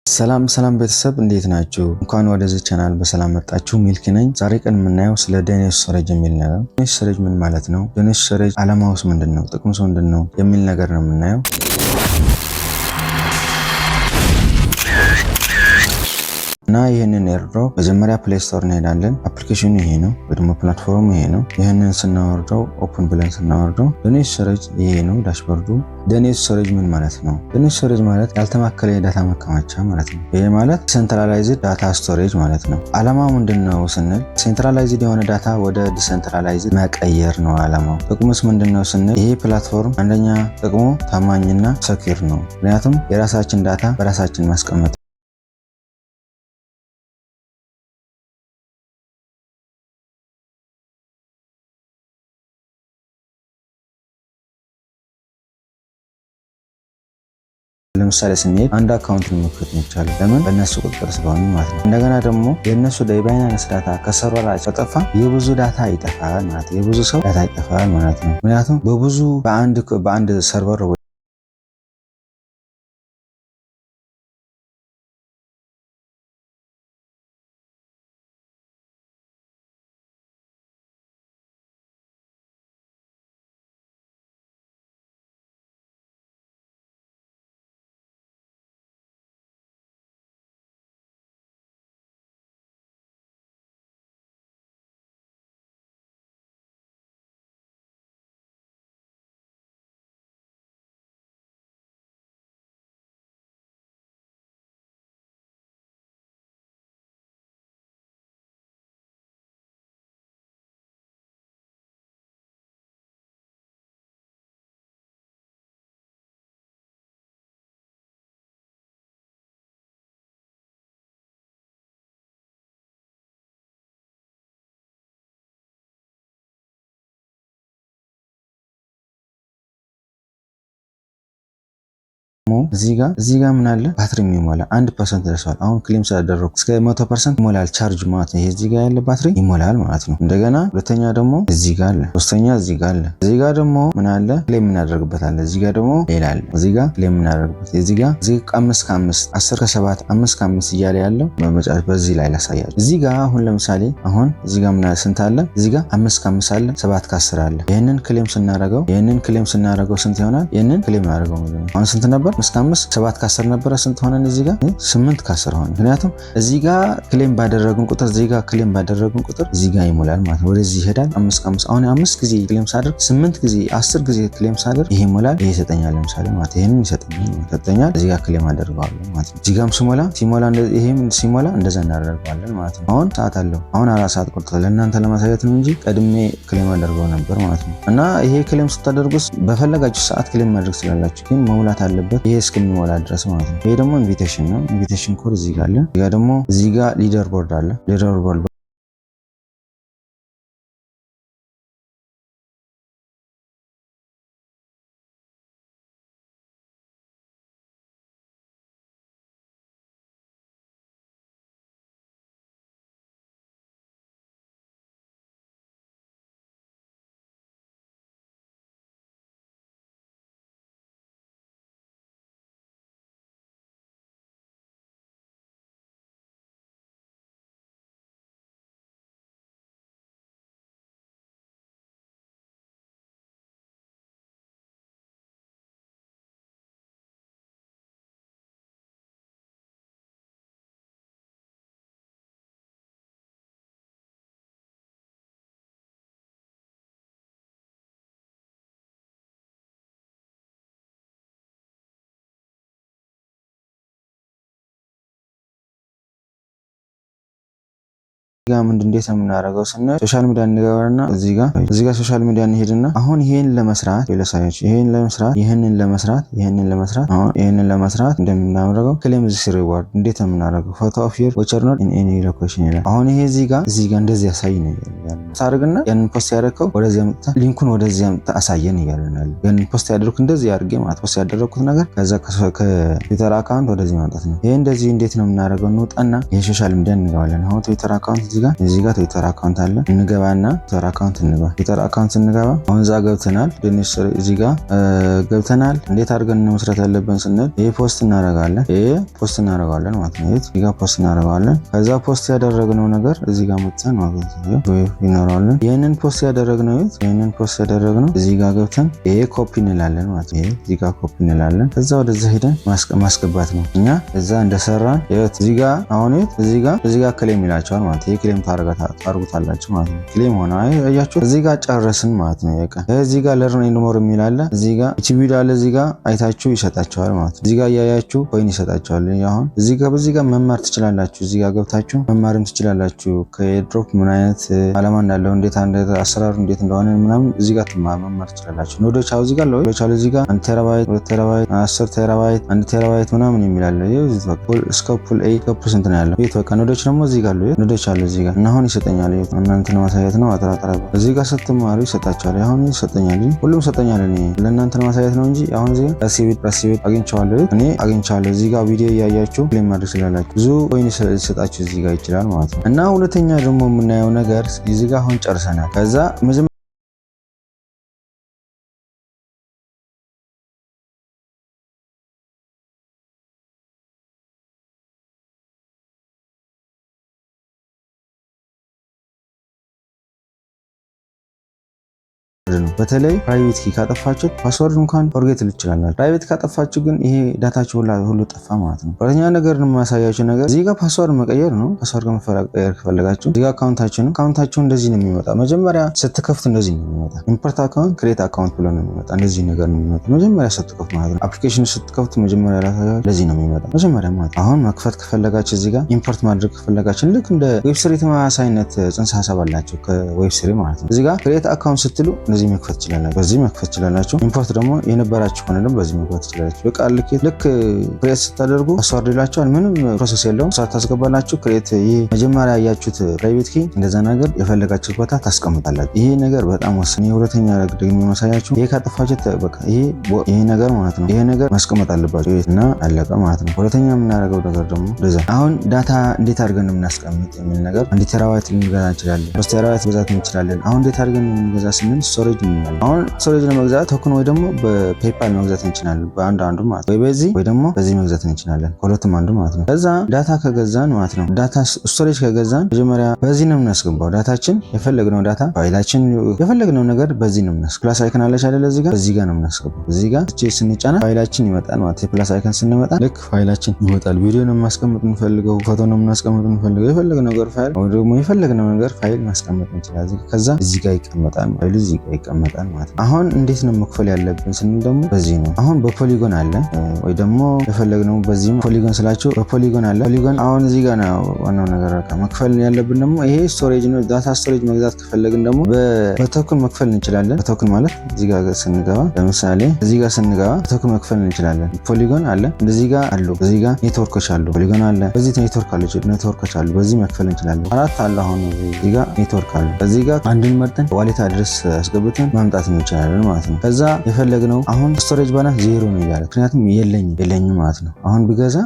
ሰላም ቤተሰብ እንዴት ናችሁ? እንኳን ወደዚህ ቻናል በሰላም መጣችሁ። ሚልክ ነኝ። ዛሬ ቀን የምናየው ስለ ዲኤንኤስ ስቶሬጅ የሚል ነገር። ዲኤንኤስ ስቶሬጅ ምን ማለት ነው? ዲኤንኤስ ስቶሬጅ ዓላማውስ ምንድነው? ጥቅሙስ ምንድነው? የሚል ነገር ነው የምናየው። እና ይህንን ኤርድሮፕ መጀመሪያ ፕሌይ ስቶር እንሄዳለን። አፕሊኬሽኑ ይሄ ነው፣ ወይም ፕላትፎርሙ ይሄ ነው። ይህንን ስናወርደው ኦፕን ብለን ስናወርደው ዲኤንኤስ ስቶሬጅ ይሄ ነው ዳሽቦርዱ። ዲኤንኤስ ስቶሬጅ ምን ማለት ነው? ዲኤንኤስ ስቶሬጅ ማለት ያልተማከለ የዳታ ማከማቻ ማለት ነው። ይሄ ማለት ሴንትራላይዝድ ዳታ ስቶሬጅ ማለት ነው። ዓላማው ምንድነው ስንል ሴንትራላይዝድ የሆነ ዳታ ወደ ዲሴንትራላይዝድ መቀየር ነው ዓላማው። ጥቅሙስ ምንድነው ስንል ይሄ ፕላትፎርም አንደኛ ጥቅሙ ታማኝና ሰኪር ነው። ምክንያቱም የራሳችን ዳታ በራሳችን ማስቀመጥ ለምሳሌ ስንሄድ አንድ አካውንት መክፈት ይቻላል። ለምን? በእነሱ ቁጥጥር ስለሆነ ማለት ነው። እንደገና ደግሞ የእነሱ የባይናንስ ዳታ ከሰርቨራቸው ከጠፋ የብዙ ዳታ ይጠፋል ማለት ነው። የብዙ ሰው ዳታ ይጠፋል ማለት ነው። ምክንያቱም በብዙ በአንድ ሰርቨር እዚህ ጋር ምን አለ? ባትሪ የሚሞላ 1% ደርሷል። አሁን ክሌም ስላደረኩ እስከ 100% ይሞላል ቻርጅ ማለት ነው። ይሄ እዚህ ጋር ያለ ባትሪ ይሞላል ማለት ነው። እንደገና ሁለተኛ ደግሞ እዚህ ጋር አለ፣ ሶስተኛ እዚህ ጋር አለ። እዚህ ጋር ደግሞ ምን አለ? ክሌም የምናደርግበት አለ። እዚህ ጋር ደግሞ ሌላ አለ። እዚህ ጋር ክሌም የምናደርግበት እዚህ ጋር 5 ከ5 10 ከ7 5 ከ5 እያለ ያለው በመጫወት በዚህ ላይ ላሳያችሁ። እዚህ ጋር አሁን ለምሳሌ እዚህ ጋር ምን አለ? ስንት አለ? እዚህ ጋር 5 ከ5 አለ፣ 7 ከ10 አለ። ይሄንን ክሌም ስናደርገው ስንት ይሆናል? ይሄንን ክሌም እናደርገው ማለት ነው። አሁን ስንት ነበር? 5 7 ከ10 ነበረ። ስንት ሆነን? እዚህ ጋር 8 ከ10 ሆነ። ምክንያቱም እዚህ ጋር ክሌም ባደረግን ቁጥር እዚህ ጋር ይሞላል ማለት ነው። ወደዚህ ይሄዳል። 5 ከ5 አሁን 5 ጊዜ ክሌም ሳደርግ 8 ጊዜ 10 ጊዜ ክሌም ሳደርግ ይሄ ይሞላል። ይሄ ይሰጠኛል። ለምሳሌ ማለት ይሄንን ይሰጠኛል። እዚህ ጋር ክሌም አደርገዋለሁ ማለት ነው። እዚህ ጋርም ይሄም ሲሞላ እንደዛ እናደርገዋለን ማለት ነው። አሁን ሰዓት አለው። አሁን 4 ሰዓት ቆርጧል። ለእናንተ ለማሳየት ነው እንጂ ቀድሜ ክሌም አደርገው ነበር ማለት ነው። እና ይሄ ክሌም ስታደርጉስ በፈለጋችሁ ሰዓት ክሌም ማድረግ ትችላላችሁ፣ ግን መሙላት አለበት ይሄ እስከሚሞላ ድረስ ማለት ነው። ይሄ ደግሞ ኢንቪቴሽን ነው። ኢንቪቴሽን ኮድ እዚህ ጋር አለ። እዚህ ጋር ሊደር ቦርድ አለ። ሊደር ቦርድ ጋር እንዴት ነው የምናደርገው ስንል ሶሻል ሚዲያ እንገባና እዚህ ጋር ሶሻል ሚዲያ እንሄድና አሁን ይሄን ለመስራት ይሄንን ለመስራት እንደምናደርገው ክሌም ዚስ ሪዋርድ እንዴት ነው የምናደርገው? ፎቶ ኦፍ ዩር ቮቸር ኖት ኢን ኤኒ ሎኬሽን ይላል። አሁን ይሄ እዚህ ጋር እንደዚህ ያሳይ ነው ያለው። ታርግና ያንን ፖስት ያደረከው ወደዚህ አምጥታ ሊንኩን ወደዚህ አምጥታ አሳየን ይላል። ያንን ፖስት ያደረኩት እንደዚህ አድርጌ ማለት ፖስት ያደረኩት ነገር ከዛ ከትዊተር አካውንት ወደዚህ ማምጣት ነው። ይሄ እንደዚህ እንዴት ነው የምናደርገው? እንውጣና የሶሻል ሚዲያ እንገባለን። አሁን ትዊተር አካውንት እዚህ ጋር ትዊተር አካውንት አለ። እንገባና ትዊተር አካውንት እንገባ። ትዊተር አካውንት እንገባ። አሁን እዛ ገብተናል። ድንሽ እዚህ ጋር ገብተናል። እንዴት አድርገን መስራት ያለብን ስንል ይሄ ፖስት እናደርጋለን። ማለት ነው። እዚህ ጋር ፖስት እናደርጋለን። ከዛ ፖስት ያደረግነው ነገር እዚህ ጋር መጥተን ማለት ነው ይኖራል። ይሄንን ፖስት ያደረግነው እዚህ ጋር ገብተን ይሄ ኮፒ እንላለን ማለት ነው። እዚህ ጋር ኮፒ እንላለን። ከዛ ወደዛ ሄደን ማስገባት ነው። እኛ እዛ እንደሰራን እዚህ ጋር አሁን እዚህ ጋር ክሌም ይላቸዋል ማለት ነው። ይሄ ክሌም ታርጉታላችሁ ማለት ነው። ክሌም ሆነ አያችሁ። እዚህ ጋር ጨረስን ማለት ነው። እዚህ ጋር ለርን ኤንድ ሞር የሚል አለ። እዚህ ጋር እቺ ቪዲዮ አለ። እዚህ ጋር አይታችሁ ይሰጣቸዋል ማለት ነው። እዚህ ጋር እያያችሁ ኮይን ይሰጣቸዋል። አሁን በዚህ ጋር መማር ትችላላችሁ። እዚህ ጋር ገብታችሁ መማርም ትችላላችሁ። ከኤርድሮፕ ምን አይነት አላማ እንዳለው አሰራሩ እንዴት እንደሆነ ምናምን እዚህ ጋር መማር ትችላላችሁ። ኖዶች አው እዚህ ጋር እዚህ ጋር 1 ቴራባይት 2 ቴራባይት 10 ቴራባይት 1 ቴራባይት ምናምን የሚላል ስኮፑል ስንት ነው ያለው? በቃ ኖዶች ደግሞ እዚህ ጋር ኖዶች አሉ እዚህ ጋር እና አሁን ይሰጠኛል። እናንተ ለማሳየት ነው። አጥራጥራ እዚህ ጋር ስትማሩ ይሰጣችኋል። አሁን ይሰጠኛል። ሁሉም ይሰጠኛል። እኔ ለእናንተ ለማሳየት ነው እንጂ አሁን እዚህ ጋር ራሲቤት አግኝቻለሁ። እዚህ ጋር ቪዲዮ እያያችሁ ክሌም ማድረግ ስላላችሁ ብዙ ኮይን ሊሰጣችሁ እዚህ ጋር ይችላል ማለት ነው። እና ሁለተኛ ደግሞ የምናየው ነገር እዚህ ጋር አሁን ጨርሰናል። ከዛ በተለይ ፕራይቬት ኪ ካጠፋችሁ ፓስወርድ እንኳን ፎርጌት ልትችላላችሁ። ፕራይቬት ካጠፋችሁ ግን ይሄ ዳታችሁ ሁሉ ጠፋ ማለት ነው። ሁለተኛ ነገር የማሳያችሁ ነገር እዚህ ጋር ፓስወርድ መቀየር ነው። ፓስወርድ መቀየር ከፈለጋችሁ እዚህ ጋር አካውንታችሁ እንደዚህ ነው የሚመጣ። መጀመሪያ ስትከፍት እንደዚህ ነው የሚመጣ። ኢምፖርት አካውንት ክሬት አካውንት ብሎ ነው የሚመጣ። እንደዚህ ነገር ነው የሚመጣ መጀመሪያ ስትከፍት ማለት ነው። አፕሊኬሽን ስትከፍት መጀመሪያ ላሳያችሁ እንደዚህ ነው የሚመጣ መጀመሪያ ማለት ነው። አሁን መክፈት ከፈለጋችሁ እዚህ ጋር ኢምፖርት ማድረግ ከፈለጋችሁ ልክ እንደ ዌብ3 ተመሳሳይነት ጽንሰ ሀሳብ አላችሁ ከዌብ3 ማለት ነው። እዚህ ጋር ክሬት አካውንት ስትሉ እንደዚህ መክፈት ይችላል። በዚህ መክፈት ይችላልላችሁ። ኢምፖርት ደግሞ የነበራችሁ ሆነ ደግሞ በዚህ መክፈት ይችላልላችሁ። በቃ ልክ ክሬት ስታደርጉ ፓስወርድ ይላችኋል። ምንም ፕሮሰስ የለውም። ፓስወርድ ታስገባላችሁ። ክሬት ይሄ መጀመሪያ ያያችሁት ፕራይቬት ኪ እንደዛ ነገር የፈለጋችሁት ቦታ ታስቀምጣላችሁ። ይሄ ነገር በጣም ወሳኝ። የሁለተኛ ደግሞ ማሳያችሁ ይሄ ካጠፋችሁት በቃ ይሄ ነገር ማለት ነው። ይሄ ነገር ማስቀመጥ አለባችሁ እና አለቀ ማለት ነው። ሁለተኛ የምናደርገው ነገር ደግሞ እንደዛ አሁን ዳታ እንዴት አድርገን የምናስቀምጥ የሚል ነገር 1 ቴራባይት ልንገዛ እንችላለን። 3 ቴራባይት መግዛት እንችላለን። አሁን እንዴት አድርገን የምንገዛ ስንል ስቶሬጅ አሁን ስቶሬጅ ለመግዛት ቶክን ወይ ደግሞ በፔፓል መግዛት እንችላለን። በአንዱ ማለት ወይ በዚህ ወይ ደግሞ በዚህ መግዛት እንችላለን። ከሁለቱም አንዱ ማለት ነው። ከዛ ዳታ ከገዛን ማለት ነው ዳታ ስቶሬጅ ከገዛን መጀመሪያ በዚህ ነው የምናስገባው። ዳታችን የፈለግነው ዳታ ፋይላችን የፈለግነው ነገር በዚህ ነው የምናስገባው። ፕላስ አይከን አለች አይደለ? እዚህ ጋር ነው የምናስገባው። እዚህ ጋር ስንጫና ፋይላችን ይመጣል ማለት ነው። ፕላስ አይከን ስንመጣ ልክ ፋይላችን ይመጣል። ቪዲዮ ነው ማስቀመጥ እንፈልገው፣ ፎቶ ነው ማስቀመጥ እንፈልገው፣ የፈለግነው ነገር ፋይል ወይ ደግሞ የፈለግነው ነገር ፋይል ማስቀመጥ እንችላለን። ከዛ እዚህ ጋር ይቀመጣል ፋይሉ እዚህ ጋር ይቀመጣል ማለት ነው። አሁን እንዴት ነው መክፈል ያለብን ስንል ደግሞ በዚህ ነው። አሁን በፖሊጎን አለ ወይ ደግሞ የፈለግነው በዚህ ፖሊጎን ስላችሁ በፖሊጎን አለ። ፖሊጎን አሁን እዚህ ጋር ነው ዋናው ነገር። መክፈል ያለብን ደግሞ ይሄ ስቶሬጅ ነው። ዳታ ስቶሬጅ መግዛት ከፈለግን ደግሞ በቶክን መክፈል እንችላለን። በቶክን ማለት እዚህ ጋር ስንገባ ለምሳሌ እዚህ ጋር ስንገባ በቶክን መክፈል እንችላለን። ፖሊጎን አለ እንደዚህ ጋር አሉ። እዚህ ጋር ኔትወርኮች አሉ። ፖሊጎን አለ በዚህ ኔትወርኮች አሉ። በዚህ መክፈል እንችላለን። አራት አለ። አሁን እዚህ ጋር ኔትወርክ አለ። እዚህ ጋር አንድን መርጠን ዋሌት አድሬስ አስገብተን ማምጣት እንችላለን ማለት ነው። ከዛ የፈለግነው አሁን ስቶሬጅ ባላንስ 0 ነው ይላል። ምክንያቱም የለኝም ማለት ነው። አሁን ብገዛ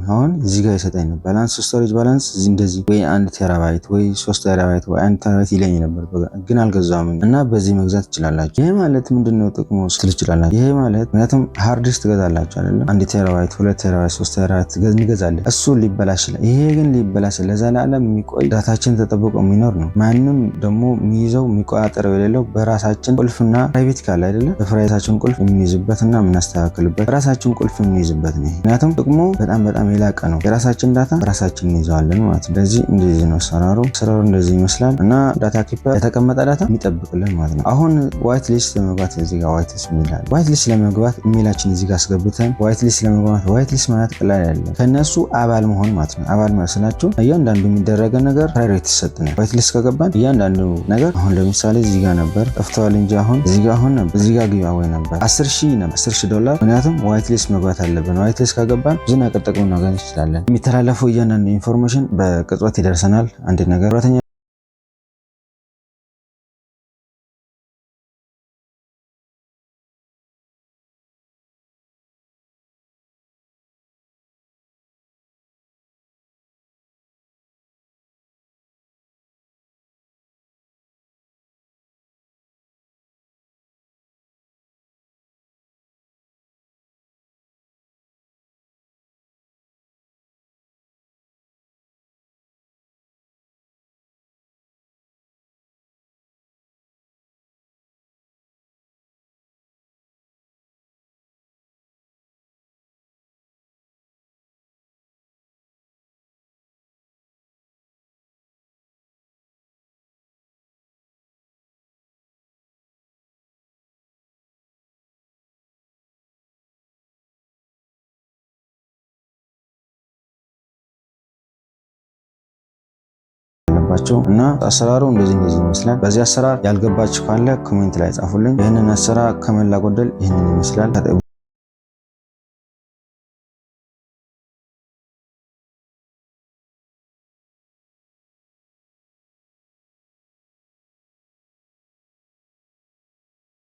አሁን እዚህ ጋር ይሰጠኝ ነው ባላንስ ስቶሬጅ ባላንስ እንደዚህ ወይ 1 ቴራባይት ወይ 3 ቴራባይት ወይ 1 ቴራባይት ይለኝ ነበር ግን አልገዛውም እና በዚህ መግዛት ትችላላችሁ። ይሄ ማለት ምንድነው ጥቅሙ ስትል ትችላላችሁ። ይሄ ማለት ምክንያቱም ሃርድ ዲስክ ትገዛላችሁ አይደል? 1 ቴራባይት 2 ቴራባይት 3 ቴራባይት እንገዛለን። እሱ ሊበላሽ ይችላል። ይሄ ግን ሊበላሽ ለዘላለም የሚቆይ ዳታችን ተጠብቆ የሚኖር ነው። ማንም ደግሞ የሚይዘው የሚቆጣጠረው የሌለው በራሳችን ቁልፍና ፕራይቬት ካለ አይደለ? በፕራይቬታችን ቁልፍ የምንይዝበትና የምናስተካክልበት ራሳችን ቁልፍ የምንይዝበት ነው። ምክንያቱም ጥቅሙ በጣም የላቀ ነው። የራሳችን ዳታ ራሳችን እንይዘዋለን ማለት ነው። ስለዚህ እንደዚህ ነው አሰራሩ እንደዚህ ይመስላል እና ዳታ ኪፐር የተቀመጠ ዳታ የሚጠብቅልን ማለት ነው። አሁን ዋይት ሊስት ለመግባት እዚህ ጋር ዋይት ሊስት ይላል። ዋይት ሊስት ለመግባት ኢሜይላችን እዚህ ጋር አስገብተን ዋይት ሊስት ለመግባት ዋይት ሊስት ማለት ቀላል አይደለም። ከነሱ አባል መሆን ማለት ነው። አባል ማለት ስላችሁ እያንዳንዱ የሚደረገ ነገር ፕራዮሪቲ ይሰጥናል። ዋይት ሊስት ከገባን እያንዳንዱ ነገር አሁን ለምሳሌ እዚህ ጋር ነበር ጠፍተዋል እንጂ አሁን እዚህ ጋር ጊቫዌይ ነበር 10,000 ዶላር። ምክንያቱም ዋይት ሊስት መግባት አለብን። ዋይት ሊስት ከገባን ብዙ ነገር ጥቅም ማግኘት እንችላለን። የሚተላለፈው እያንዳንዱ ኢንፎርሜሽን በቅጽበት ይደርሰናል። አንድ ነገር አለባቸው እና አሰራሩ እንደዚህ ይመስላል። በዚህ አሰራር ያልገባችሁ ካለ ኮሜንት ላይ ጻፉልኝ። ይህንን አሰራር ከመላ ጎደል ይህንን ይመስላል።